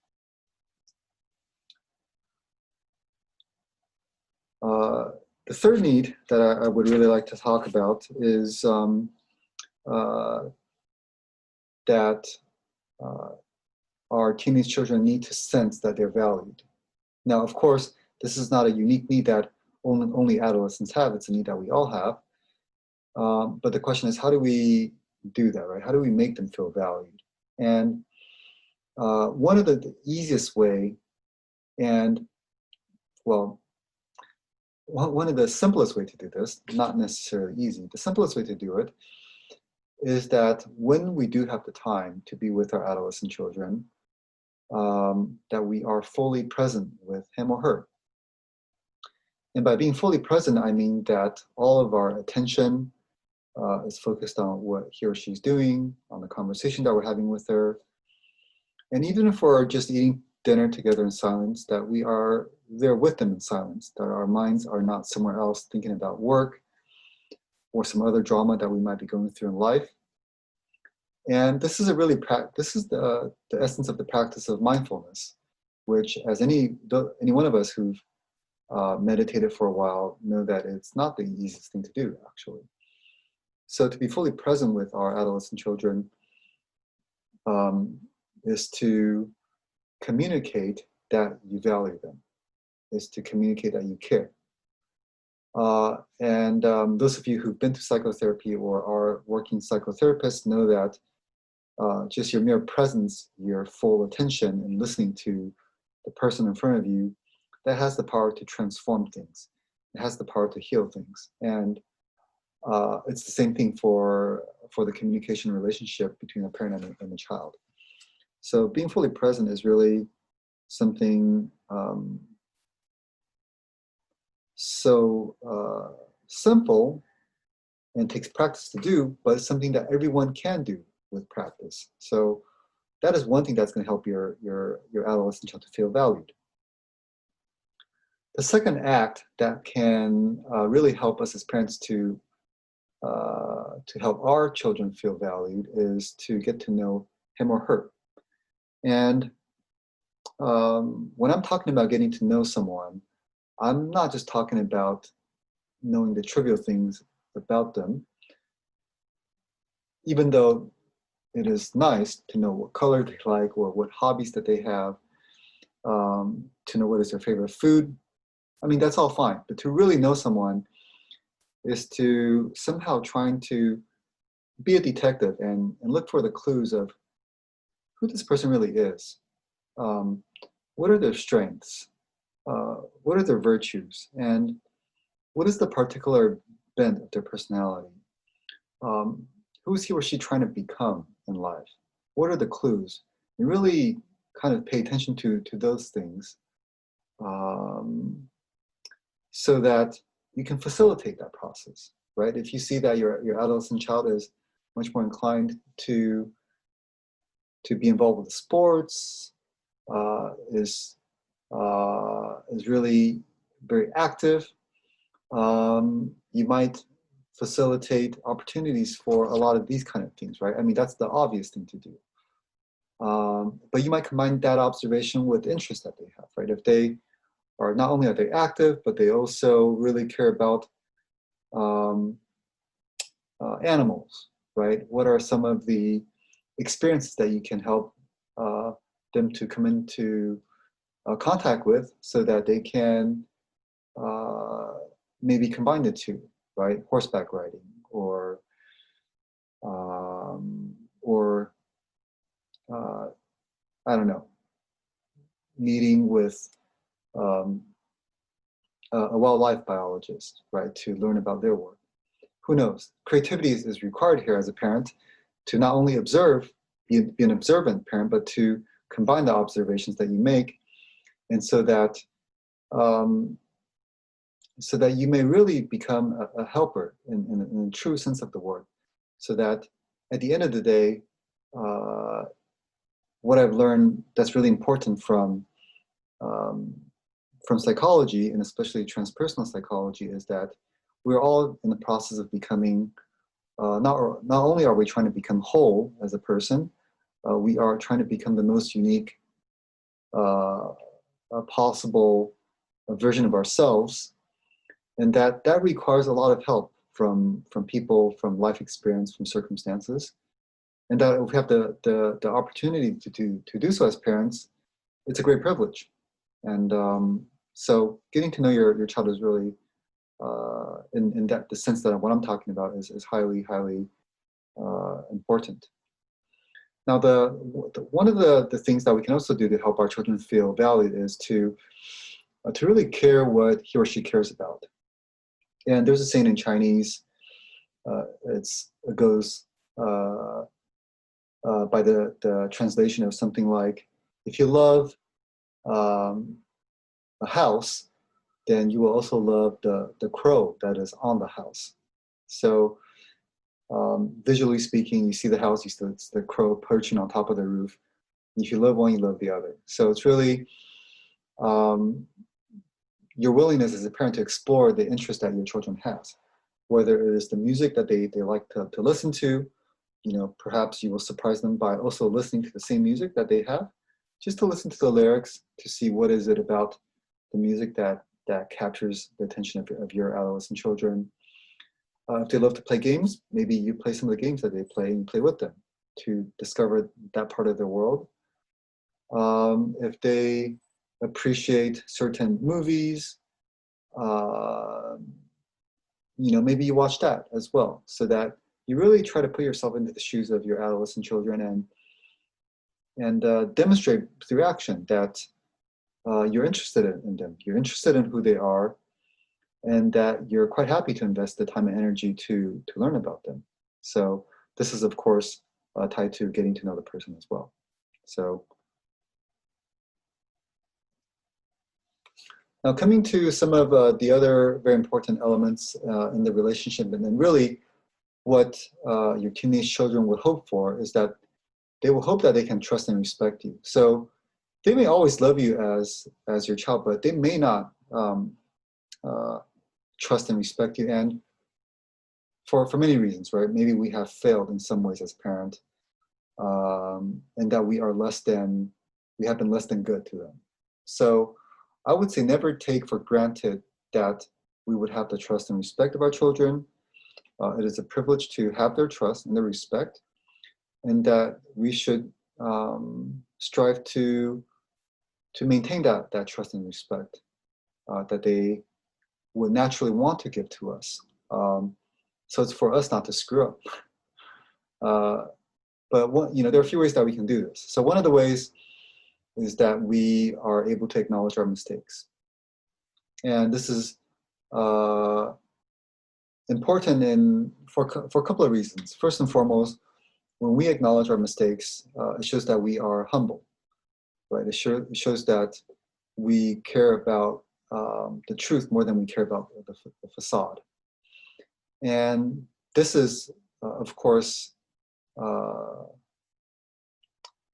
[SPEAKER 1] The third need that I would really like to talk about is that our teenage children need to sense that they're valued. Now, of course, this is not a unique need that only adolescents have. It's a need that we all have. But the question is, how do we do that, right? How do we make them feel valued? And one of the easiest way, and well, one of the simplest way to do this, not necessarily easy, the simplest way to do it is that when we do have the time to be with our adolescent children, that we are fully present with him or her. And by being fully present, I mean that all of our attention is focused on what he or she's doing, on the conversation that we're having with her. And even if we're just eating dinner together in silence, that we are there with them in silence, that our minds are not somewhere else thinking about work or some other drama that we might be going through in life. And this is this is the essence of the practice of mindfulness, which, as any one of us who've meditated for a while know that it's not the easiest thing to do, actually. So to be fully present with our adolescent children is to communicate that you value them, is to communicate that you care. And those of you who've been to psychotherapy or are working psychotherapists know that just your mere presence, your full attention and listening to the person in front of you, that has the power to transform things. It has the power to heal things. And it's the same thing for the communication relationship between a parent and a child. So being fully present is really something so simple and takes practice to do, but it's something that everyone can do with practice. So that is one thing that's going to help your adolescent child to feel valued. The second act that can really help us as parents to help our children feel valued is to get to know him or her. And when I'm talking about getting to know someone, I'm not just talking about knowing the trivial things about them, even though it is nice to know what color they like or what hobbies that they have, to know what is their favorite food. I mean, that's all fine. But to really know someone is to somehow trying to be a detective and look for the clues of who this person really is. What are their strengths? What are their virtues? And what is the particular bent of their personality? Who is he or she trying to become in life? What are the clues? And really kind of pay attention to those things so that you can facilitate that process, right? If you see that your adolescent child is much more inclined to to be involved with sports, is really very active. You might facilitate opportunities for a lot of these kind of things, right? I mean, that's the obvious thing to do. But you might combine that observation with interest that they have, right? If they are, not only are they active, but they also really care about animals, right? What are some of the experiences that you can help them to come into contact with, so that they can maybe combine the two, right? Horseback riding, or I don't know, meeting with a wildlife biologist, right, to learn about their work. Who knows? Creativity is required here as a parent, to not only observe, be an observant parent, but to combine the observations that you make, and so that you may really become a helper in a true sense of the word. So that at the end of the day, what I've learned that's really important from psychology, and especially transpersonal psychology, is that we're all in the process of becoming, not only are we trying to become whole as a person, we are trying to become the most unique possible version of ourselves. And that requires a lot of help from people, from life experience, from circumstances. And that if we have the opportunity to do so as parents, it's a great privilege. And so getting to know your child is really, in that the sense that what I'm talking about is highly, highly important. Now, one of the things that we can also do to help our children feel valued is to really care what he or she cares about. And there's a saying in Chinese, it goes by the translation of something like, if you love a house, then you will also love the crow that is on the house. So visually speaking, you see the house, you see the crow perching on top of the roof. If you love one, you love the other. So it's really your willingness as a parent to explore the interest that your children has, whether it is the music that they like to listen to. Perhaps you will surprise them by also listening to the same music that they have, just to listen to the lyrics, to see what is it about the music that captures the attention of your adolescent children. If they love to play games, maybe you play some of the games that they play and play with them to discover that part of their world. If they appreciate certain movies, maybe you watch that as well, so that you really try to put yourself into the shoes of your adolescent children and demonstrate through action that you're interested in them, you're interested in who they are, and that you're quite happy to invest the time and energy to learn about them. So this is, of course, tied to getting to know the person as well. So now coming to some of the other very important elements in the relationship, and then really what your teenage children would hope for is that they will hope that they can trust and respect you. So they may always love you as your child, but they may not trust and respect you, and for many reasons, right? Maybe we have failed in some ways as parents, and that we have been less than good to them. So I would say never take for granted that we would have the trust and respect of our children. It is a privilege to have their trust and their respect, and that we should strive to maintain that trust and respect that they would naturally want to give to us. So it's for us not to screw up. But there are a few ways that we can do this. So one of the ways is that we are able to acknowledge our mistakes. And this is important for a couple of reasons. First and foremost, when we acknowledge our mistakes, it shows that we are humble, right? It shows that we care about the truth more than we care about the facade. And this is, of course,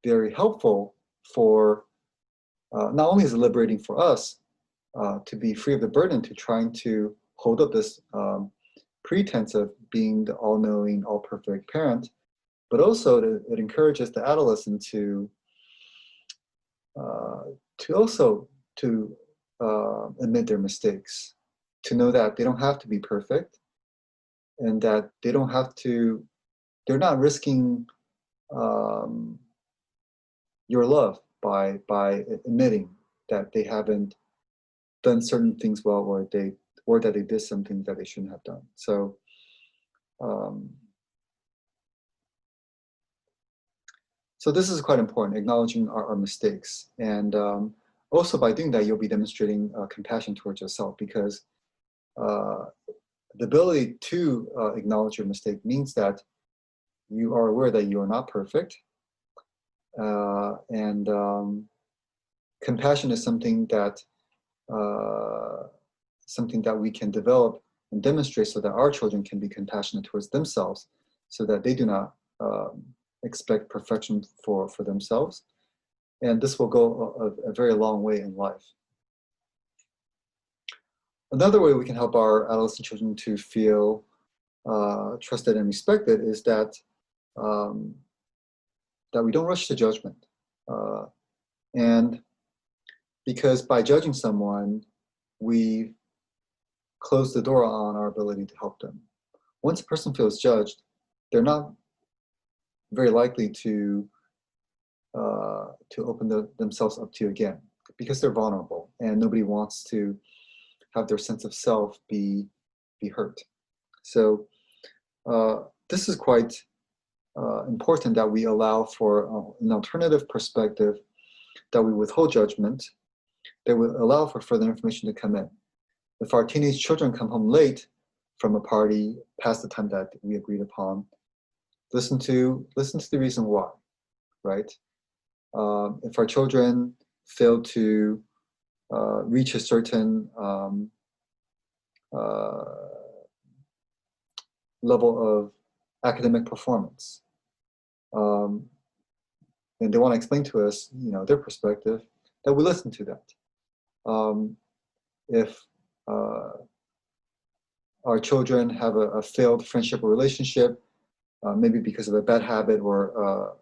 [SPEAKER 1] very helpful for, not only is it liberating for us to be free of the burden to trying to hold up this pretense of being the all-knowing, all-perfect parent, but also it encourages the adolescent to also admit their mistakes, to know that they don't have to be perfect, and that they don't have to, they're not risking your love by admitting that they haven't done certain things well, or that they did something that they shouldn't have done. So so this is quite important, acknowledging our mistakes. And also by doing that, you'll be demonstrating compassion towards yourself, because the ability to acknowledge your mistake means that you are aware that you are not perfect. And compassion is something that we can develop and demonstrate so that our children can be compassionate towards themselves, so that they do not expect perfection for themselves. And this will go a very long way in life. Another way we can help our adolescent children to feel trusted and respected is that we don't rush to judgment. And because by judging someone, we close the door on our ability to help them. Once a person feels judged, they're not very likely to open themselves up to you again, because they're vulnerable and nobody wants to have their sense of self be hurt. So this is quite important, that we allow for an alternative perspective, that we withhold judgment, that will allow for further information to come in. If our teenage children come home late from a party past the time that we agreed upon, listen to the reason why, right? If our children fail to reach a certain level of academic performance, and they want to explain to us, their perspective, that we listen to that. If our children have a failed friendship or relationship, maybe because of a bad habit or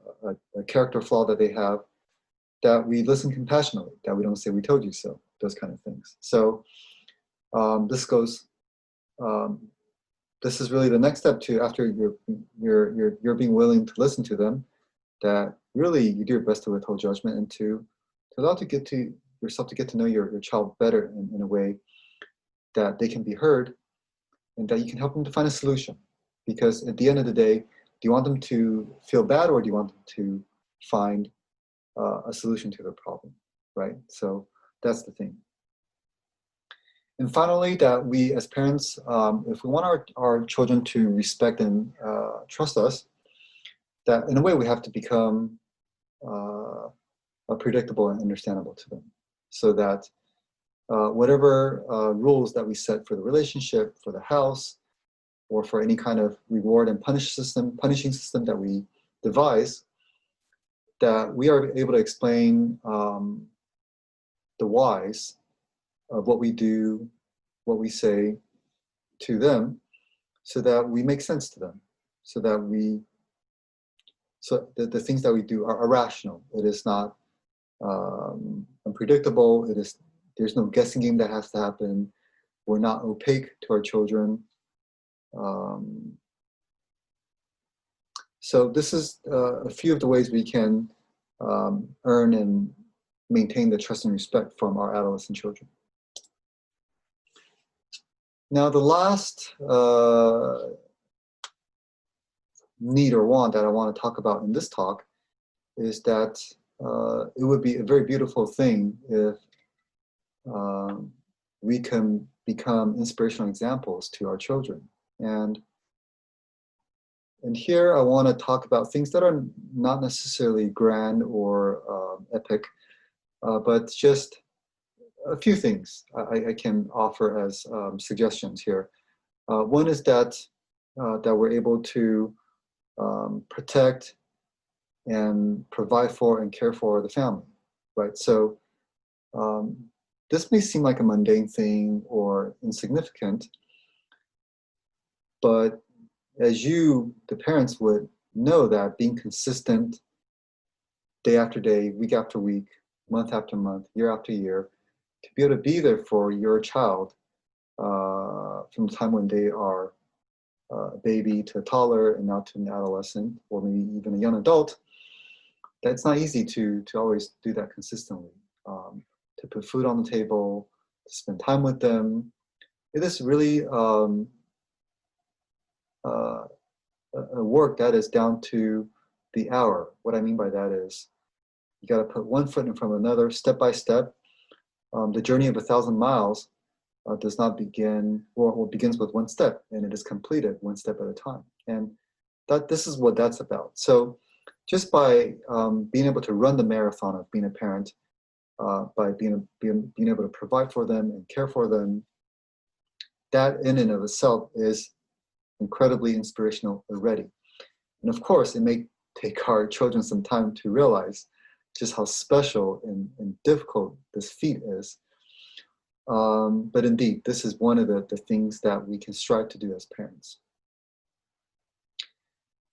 [SPEAKER 1] a character flaw that they have, that we listen compassionately, that we don't say, "We told you so," those kind of things. So this is really the next step to, after you're being willing to listen to them, that really you do your best to withhold judgment and to allow to get to yourself, to get to know your child better in a way that they can be heard, and that you can help them to find a solution. Because at the end of the day, do you want them to feel bad, or do you want them to find a solution to their problem, right? So that's the thing. And finally, that we as parents, if we want our children to respect and trust us, that in a way we have to become predictable and understandable to them, so that whatever rules that we set for the relationship, for the house, or for any kind of reward and punishing system that we devise, that we are able to explain the whys of what we do, what we say to them, so that we make sense to them, so that the things that we do are rational. It is not unpredictable. There's no guessing game that has to happen. We're not opaque to our children. So this is a few of the ways we can earn and maintain the trust and respect from our adolescent children. Now, the last need or want that I want to talk about in this talk is that it would be a very beautiful thing if we can become inspirational examples to our children. And here I want to talk about things that are not necessarily grand or epic, but just a few things I can offer as suggestions here. One is that we're able to protect and provide for and care for the family, right? So this may seem like a mundane thing or insignificant, but as you, the parents, would know that being consistent day after day, week after week, month after month, year after year, to be able to be there for your child from the time when they are a baby to a toddler and now to an adolescent or maybe even a young adult, that's not easy to always do that consistently. To put food on the table, to spend time with them. It is really a work that is down to the hour. What I mean by that is you got to put one foot in front of another, step by step. The journey of 1,000 miles does not begin, or begins with one step, and it is completed one step at a time. And this is what that's about. So just by being able to run the marathon of being a parent, by being able to provide for them and care for them, that in and of itself is incredibly inspirational already. And of course, it may take our children some time to realize just how special and difficult this feat is. But indeed, this is one of the things that we can strive to do as parents.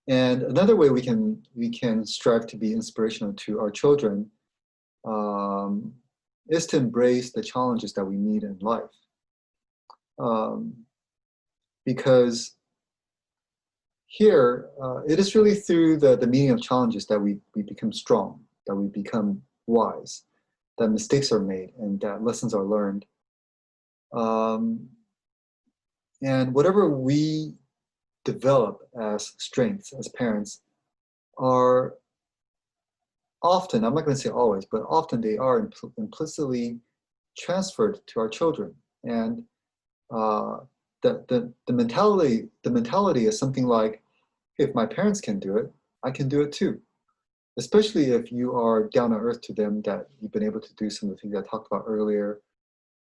[SPEAKER 1] And another way we can strive to be inspirational to our children is to embrace the challenges that we meet in life. Because here, it is really through the meeting of challenges that we become strong, that we become wise, that mistakes are made, and that lessons are learned. And whatever we develop as strengths as parents are often, I'm not going to say always, but often they are implicitly transferred to our children. And the mentality is something like, if my parents can do it, I can do it too. Especially if you are down to earth to them, that you've been able to do some of the things I talked about earlier,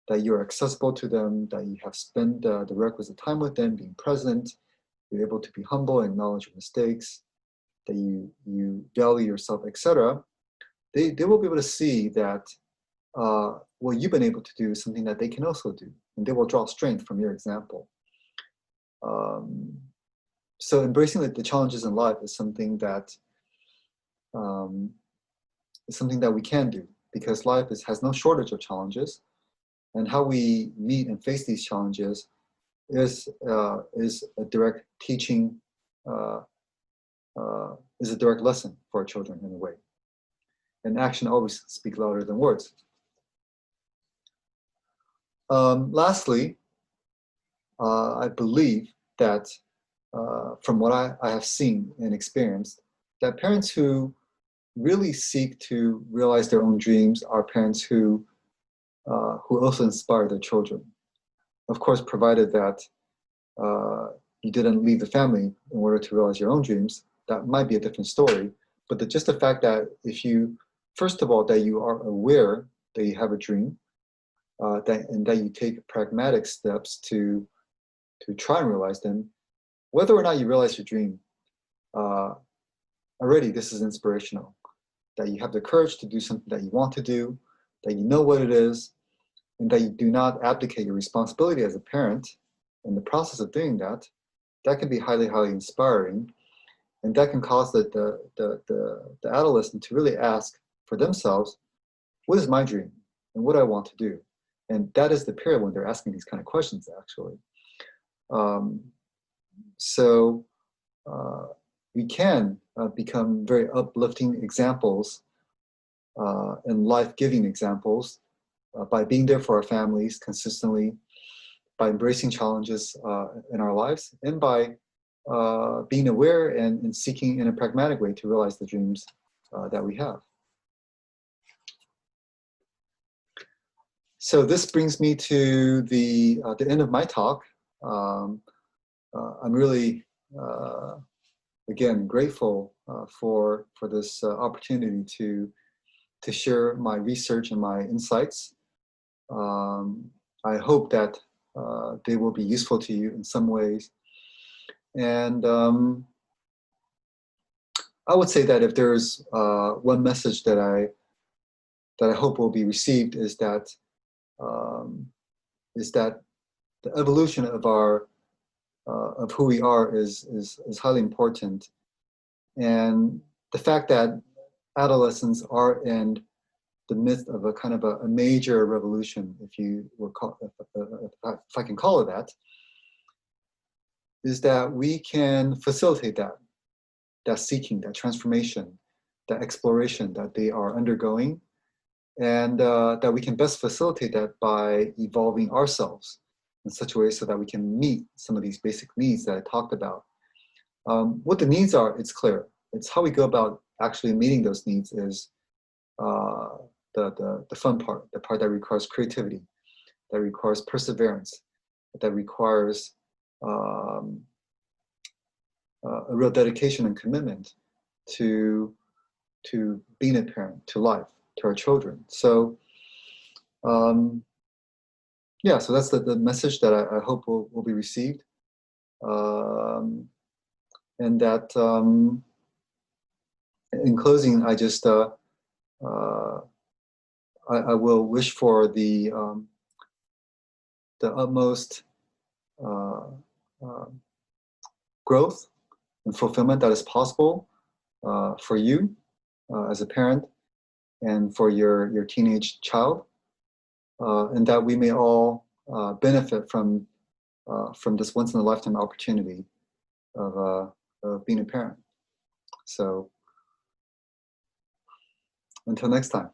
[SPEAKER 1] that you're accessible to them, that you have spent the requisite time with them, being present, you're able to be humble and acknowledge your mistakes, that you value yourself, etc. They will be able to see that what you've been able to do is something that they can also do, and they will draw strength from your example. So embracing the challenges in life is something that we can do, because life has no shortage of challenges, and how we meet and face these challenges is a direct teaching, is a direct lesson for our children in a way. And action always speaks louder than words. Lastly, I believe that from what I have seen and experienced, that parents who really seek to realize their own dreams are parents who also inspire their children. Of course, provided that you didn't leave the family in order to realize your own dreams, that might be a different story. But just the fact that if you, first of all, that you are aware that you have a dream, and that you take pragmatic steps to try and realize them, whether or not you realize your dream, already this is inspirational. That you have the courage to do something that you want to do, that you know what it is, and that you do not abdicate your responsibility as a parent in the process of doing that. That can be highly, highly inspiring, and that can cause the adolescent to really ask for themselves, what is my dream, and what do I want to do? And that is the period when they're asking these kind of questions, actually. So we can become very uplifting examples and life-giving examples by being there for our families consistently, by embracing challenges in our lives, and by being aware and seeking in a pragmatic way to realize the dreams that we have. So this brings me to the end of my talk. I'm really, again, grateful for this opportunity to share my research and my insights. I hope that they will be useful to you in some ways. And I would say that if there's one message that I hope will be received is that the evolution of our of who we are is highly important, and the fact that adolescents are in the midst of a kind of a major revolution, if you will call, if I can call it that, is that we can facilitate that seeking, that transformation, that exploration that they are undergoing, and that we can best facilitate that by evolving ourselves in such a way so that we can meet some of these basic needs that I talked about. What the needs are, it's clear. It's how we go about actually meeting those needs is the fun part, the part that requires creativity, that requires perseverance, that requires a real dedication and commitment to being a parent, to life, to our children. So yeah, so that's the message that I hope will be received, and that in closing, I just I will wish for the utmost growth and fulfillment that is possible for you as a parent and for your teenage child, and that we may all benefit from this once-in-a-lifetime opportunity of being a parent. So until next time.